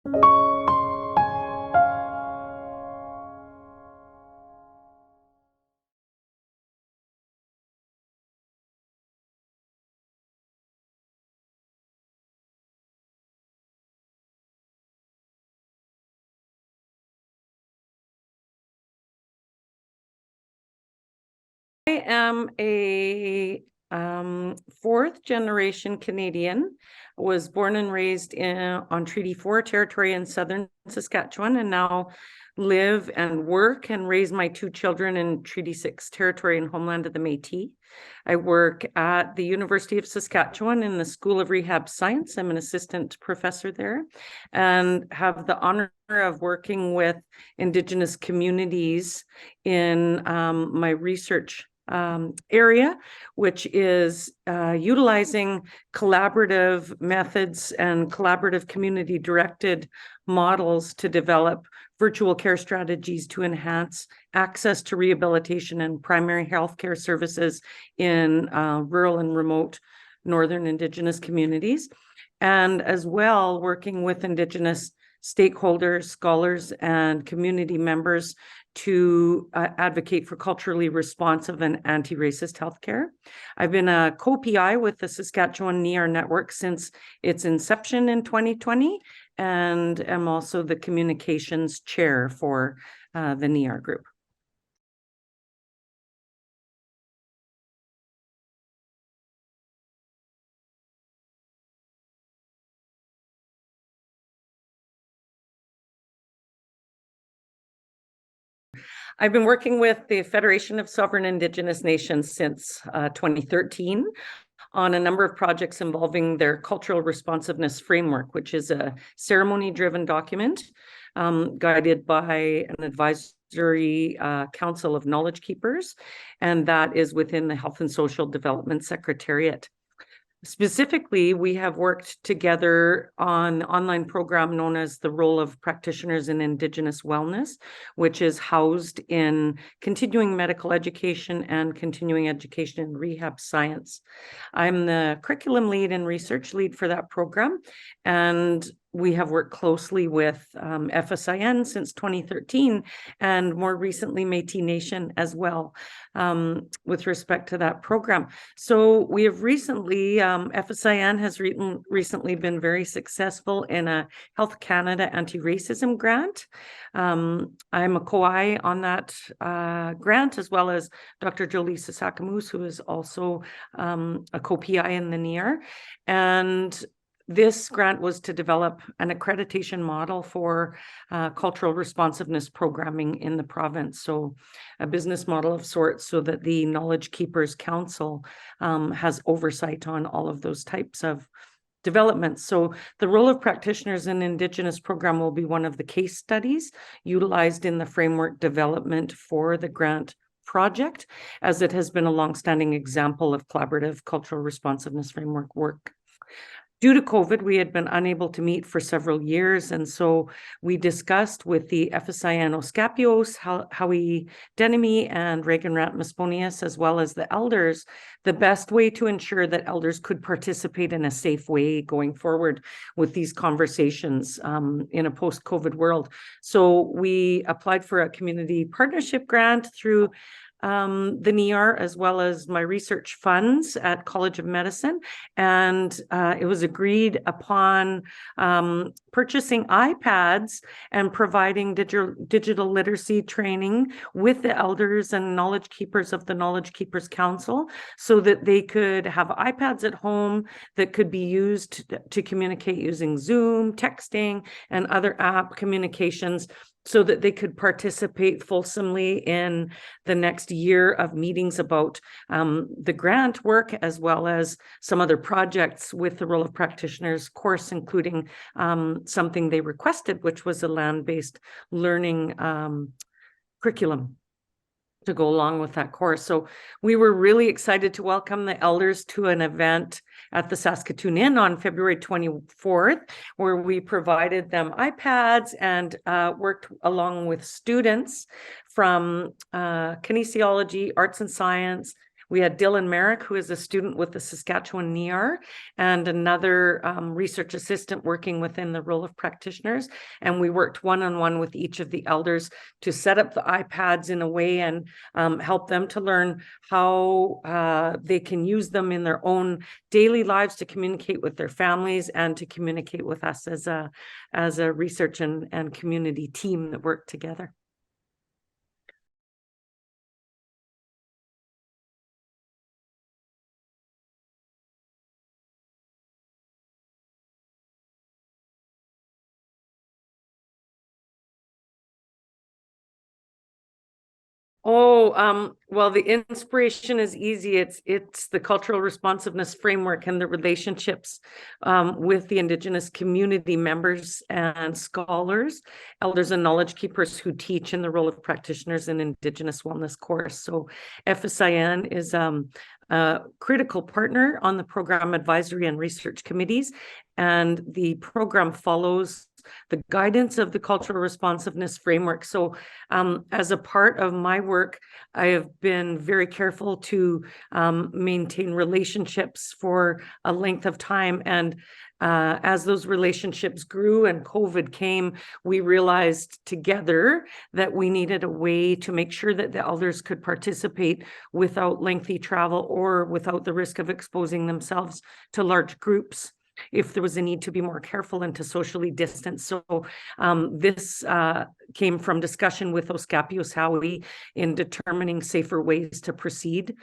I am a fourth generation Canadian. Was born and raised on Treaty 4 territory in southern Saskatchewan, and now live and work and raise my two children in Treaty 6 territory and homeland of the Métis. I work at the University of Saskatchewan in the School of Rehabilitation Science. I'm an assistant professor there and have the honor of working with Indigenous communities in my research area, which is utilizing collaborative methods and collaborative community-directed models to develop virtual care strategies to enhance access to rehabilitation and primary health care services in rural and remote Northern Indigenous communities, and as well working with Indigenous stakeholders, scholars, and community members to advocate for culturally responsive and anti-racist healthcare. I've been a co-PI with the Saskatchewan NEIHR network since its inception in 2020, and am also the communications chair for the NEIHR group. I've been working with the Federation of Sovereign Indigenous Nations since 2013 on a number of projects involving their Cultural Responsiveness Framework, which is a ceremony-driven document guided by an advisory council of knowledge keepers, and that is within the Health and Social Development Secretariat. Specifically, we have worked together on an online program known as the Role of Practitioners in Indigenous Wellness, which is housed in continuing medical education and continuing education in rehab science. I'm the curriculum lead and research lead for that program, and we have worked closely with FSIN since 2013, and more recently Métis Nation as well, with respect to that program. So we have recently, FSIN has recently been very successful in a Health Canada anti-racism grant. I'm a co-I on that grant, as well as Dr. Jolie Sasakamoose, who is also a co-PI in the NEIHR. And this grant was to develop an accreditation model for cultural responsiveness programming in the province. So a business model of sorts, so that the Knowledge Keepers Council has oversight on all of those types of developments. So the Role of Practitioners in Indigenous program will be one of the case studies utilized in the framework development for the grant project, as it has been a longstanding example of collaborative cultural responsiveness framework work. Due to COVID, we had been unable to meet for several years, and so we discussed with the FSIN Oskapios, Howie Denemy, and Reagan Ratmasponius, as well as the elders, the best way to ensure that elders could participate in a safe way going forward with these conversations in a post-COVID world. So we applied for a community partnership grant through the NEIHR, as well as my research funds at College of Medicine. And it was agreed upon purchasing iPads and providing digital literacy training with the elders and knowledge keepers of the Knowledge Keepers Council, so that they could have iPads at home that could be used to communicate using Zoom, texting, and other app communications, so that they could participate fulsomely in the next year of meetings about the grant work, as well as some other projects with the Role of Practitioners course, including something they requested, which was a land-based learning curriculum to go along with that course. So we were really excited to welcome the elders to an event at the Saskatoon Inn on February 24th, where we provided them iPads and worked along with students from kinesiology, arts and science, We had Dylan Merrick, who is a student with the Saskatchewan NEIHR, and another research assistant working within the role of practitioners. And we worked one-on-one with each of the elders to set up the iPads in a way and help them to learn how they can use them in their own daily lives to communicate with their families and to communicate with us as a research and community team that work together. Well, the inspiration is easy. It's the Cultural Responsiveness Framework and the relationships with the Indigenous community members and scholars, elders and knowledge keepers who teach in the role of practitioners in Indigenous wellness course. So FSIN is a critical partner on the program advisory and research committees, and the program follows the guidance of the Cultural Responsiveness Framework. So as a part of my work, I have been very careful to maintain relationships for a length of time. And as those relationships grew and COVID came, we realized together that we needed a way to make sure that the elders could participate without lengthy travel or without the risk of exposing themselves to large groups if there was a need to be more careful and to socially distance. So this came from discussion with Oskapios Howie in determining safer ways to proceed,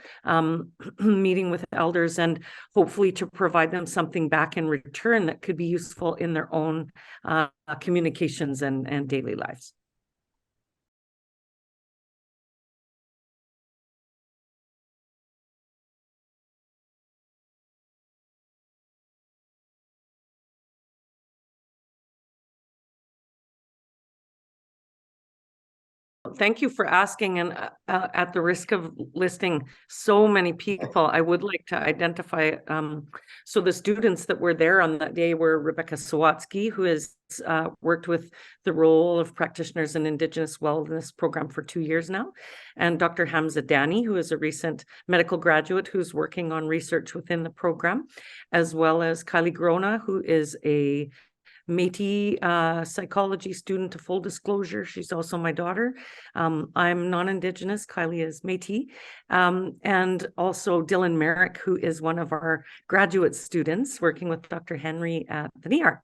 meeting with elders, and hopefully to provide them something back in return that could be useful in their own communications and daily lives. Thank you for asking. And at the risk of listing so many people, I would like to identify. So the students that were there on that day were Rebecca Sawatsky, who has worked with the role of practitioners in Indigenous wellness program for 2 years now, and Dr. Hamza Dani, who is a recent medical graduate who's working on research within the program, as well as Kylie Grona, who is a Métis psychology student. To full disclosure, she's also my daughter. I'm non-Indigenous, Kylie is Métis. And also Dylan Merrick, who is one of our graduate students working with Dr. Henry at the NEIHR.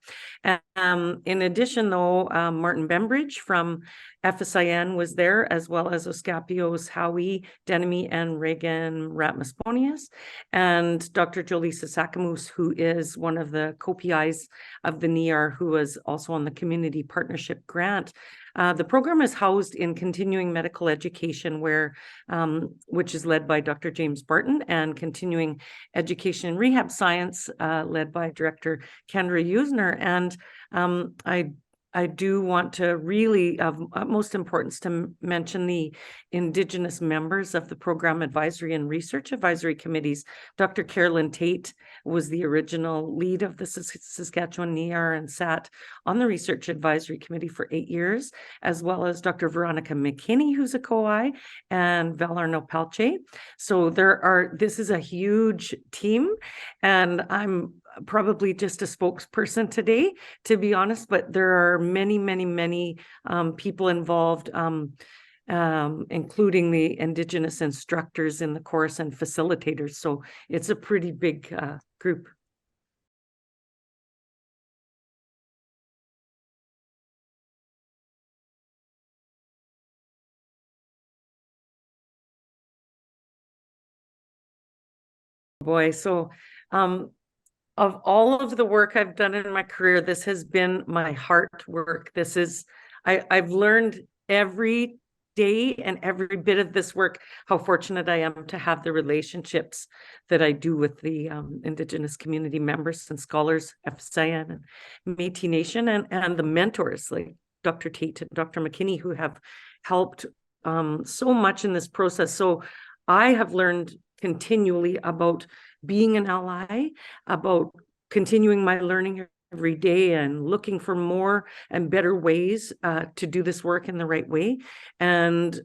In addition, though, Martin Bembridge from FSIN was there, as well as Oskapios Howie, Denemy, and Reagan Ratmasponius, and Dr. Jolisa Sakamoose, who is one of the co-PIs of the NEIHR, who was also on the Community Partnership Grant. The program is housed in continuing medical education, which is led by Dr. James Barton, and continuing education and rehab science, led by Director Kendra Usner. And I do want to really, of utmost importance, to mention the Indigenous members of the Program Advisory and Research Advisory Committees. Dr. Carolyn Tate was the original lead of the Saskatchewan NEIHR and sat on the Research Advisory Committee for 8 years, as well as Dr. Veronica McKinney, who's a co-I, and Valarno Palche. So this is a huge team, and I'm probably just a spokesperson today, to be honest, but there are many, many, many people involved, including the Indigenous instructors in the course and facilitators. So it's a pretty big group. Boy, so of all of the work I've done in my career, this has been my heart work. I've learned every day and every bit of this work how fortunate I am to have the relationships that I do with the Indigenous community members and scholars, FSIN and Métis Nation, and the mentors like Dr. Tate and Dr. McKinney, who have helped so much in this process. So I have learned continually about being an ally, about continuing my learning every day and looking for more and better ways to do this work in the right way. And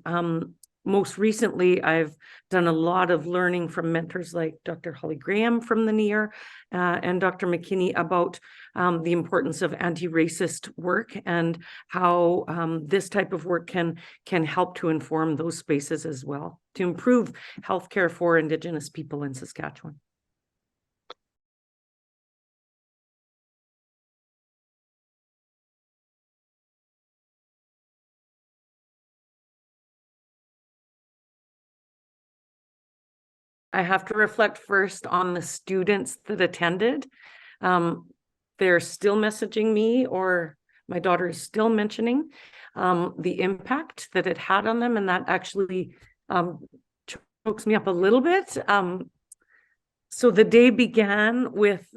most recently, I've done a lot of learning from mentors like Dr. Holly Graham from the NEIHR and Dr. McKinney about the importance of anti-racist work and how this type of work can help to inform those spaces as well, to improve healthcare for Indigenous people in Saskatchewan. I have to reflect first on the students that attended. They're still messaging me, or my daughter is still mentioning the impact that it had on them, and that actually chokes me up a little bit. So the day began with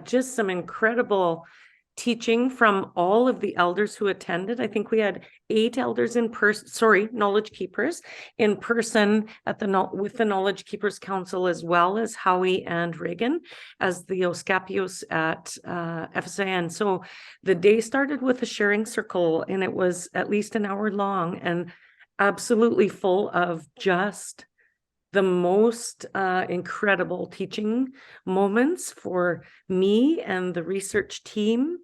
just some incredible teaching from all of the elders who attended. I think we had 8 elders in person, knowledge keepers in person at with the Knowledge Keepers Council, as well as Howie and Reagan as the Oskapios at FSIN. So the day started with a sharing circle, and it was at least an hour long and absolutely full of just the most incredible teaching moments for me and the research team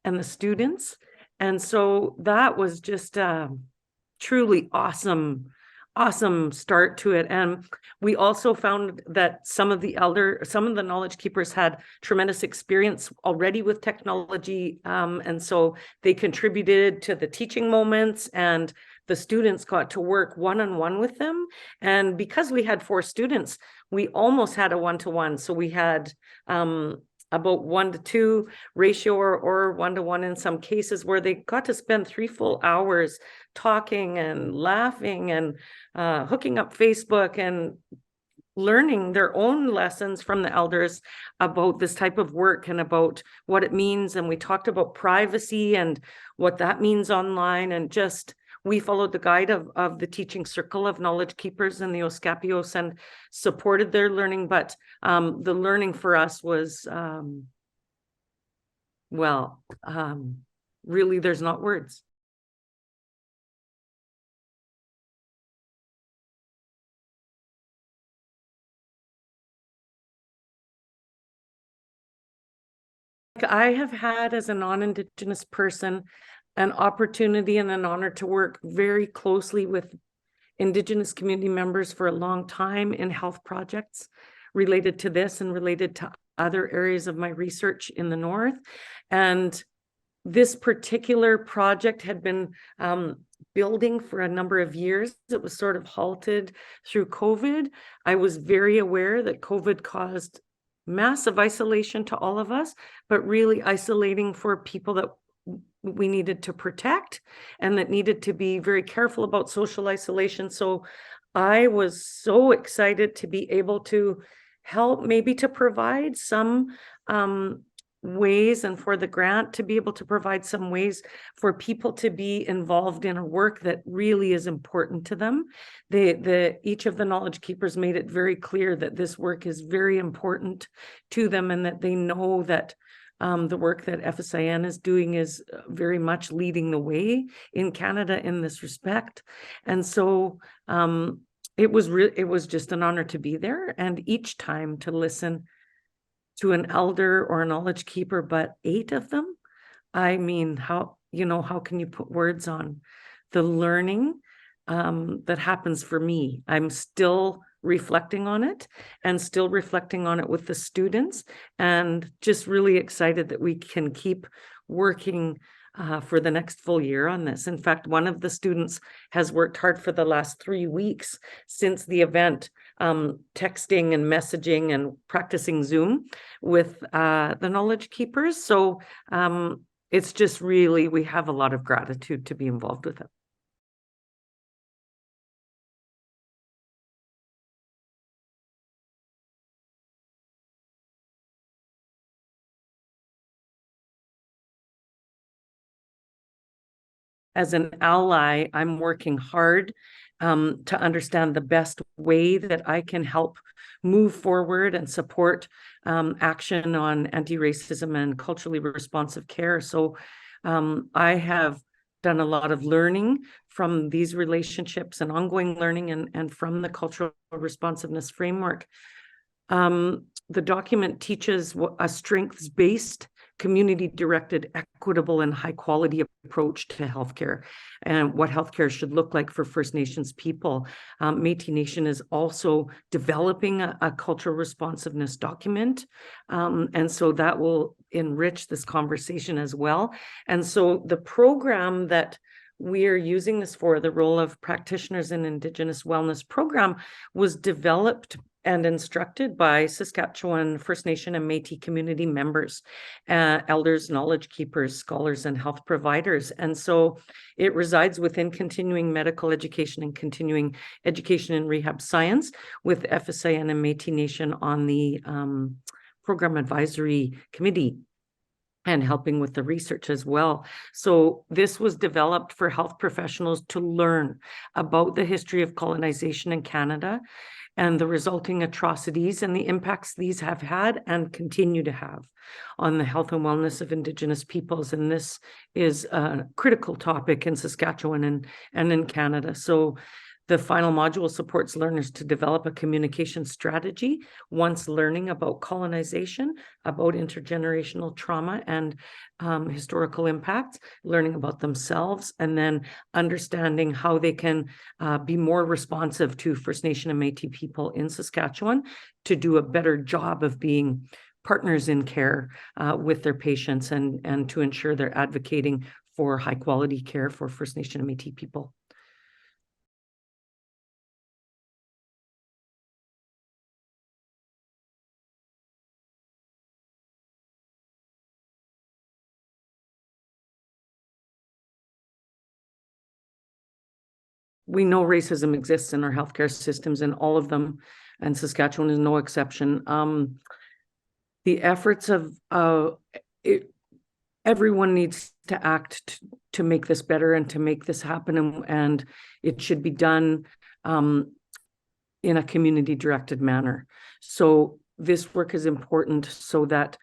and the students. And so that was just a truly awesome start to it. And we also found that some of the knowledge keepers had tremendous experience already with technology. And so they contributed to the teaching moments, and the students got to work one-on-one with them. And because we had 4 students, we almost had a one-to-one. So we had about 1-to-2 ratio or 1-to-1 in some cases, where they got to spend 3 full hours talking and laughing and hooking up Facebook and learning their own lessons from the elders about this type of work and about what it means. And we talked about privacy and what that means online, and just we followed the guide of the teaching circle of knowledge keepers in the Oskapios and supported their learning. But the learning for us was, really, there's not words. I have had, as a non-Indigenous person, an opportunity and an honor to work very closely with Indigenous community members for a long time in health projects related to this and related to other areas of my research in the North. And this particular project had been building for a number of years. It was sort of halted through COVID. I was very aware that COVID caused massive isolation to all of us, but really isolating for people that we needed to protect and that needed to be very careful about social isolation. So I was so excited to be able to help, maybe to provide some ways, and for the grant to be able to provide some ways for people to be involved in a work that really is important to them. Each of the knowledge keepers made it very clear that this work is very important to them, and that they know that the work that FSIN is doing is very much leading the way in Canada in this respect. And so it was just an honor to be there, and each time to listen to an elder or a knowledge keeper, but 8 of them. I mean, how can you put words on the learning that happens for me? I'm still reflecting on it and still reflecting on it with the students, and just really excited that we can keep working for the next full year on this. In fact, one of the students has worked hard for the last 3 weeks since the event, texting and messaging and practicing Zoom with the knowledge keepers. So it's just really, we have a lot of gratitude to be involved with it. As an ally, I'm working hard to understand the best way that I can help move forward and support action on anti-racism and culturally responsive care. So I have done a lot of learning from these relationships and ongoing learning and from the Cultural Responsiveness Framework. The document teaches a strengths-based, community-directed, equitable, and high-quality approach to healthcare and what healthcare should look like for First Nations people. Métis Nation is also developing a cultural responsiveness document, and so that will enrich this conversation as well. And so the program that we're using this for, the role of practitioners in Indigenous wellness program, was developed and instructed by Saskatchewan First Nation and Métis community members, elders, knowledge keepers, scholars, and health providers. And so it resides within continuing medical education and continuing education in rehab science, with FSIN and Métis Nation on the program advisory committee and helping with the research as well. So this was developed for health professionals to learn about the history of colonization in Canada and the resulting atrocities and the impacts these have had and continue to have on the health and wellness of Indigenous peoples. And this is a critical topic in Saskatchewan and in Canada. So the final module supports learners to develop a communication strategy once learning about colonization, about intergenerational trauma and historical impacts, learning about themselves, and then understanding how they can be more responsive to First Nation and Métis people in Saskatchewan to do a better job of being partners in care with their patients and to ensure they're advocating for high quality care for First Nation and Métis people. We know racism exists in our healthcare systems, in all of them, and Saskatchewan is no exception. The efforts of everyone needs to act to make this better and to make this happen, and it should be done in a community-directed manner. So this work is important so that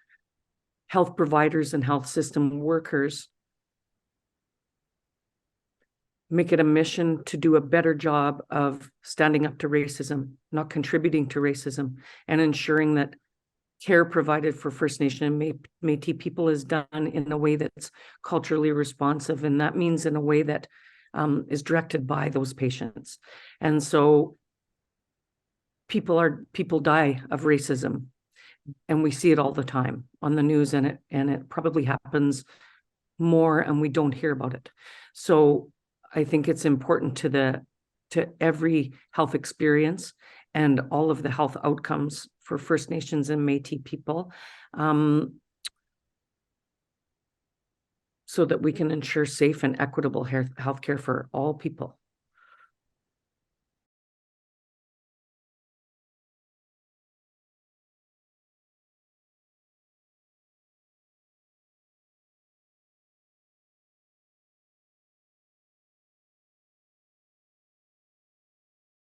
health providers and health system workers make it a mission to do a better job of standing up to racism, not contributing to racism, and ensuring that care provided for First Nation and Métis people is done in a way that's culturally responsive. And that means in a way that is directed by those patients. And so people die of racism, and we see it all the time on the news, and it probably happens more and we don't hear about it. So I think it's important to every health experience and all of the health outcomes for First Nations and Métis people, so that we can ensure safe and equitable healthcare for all people.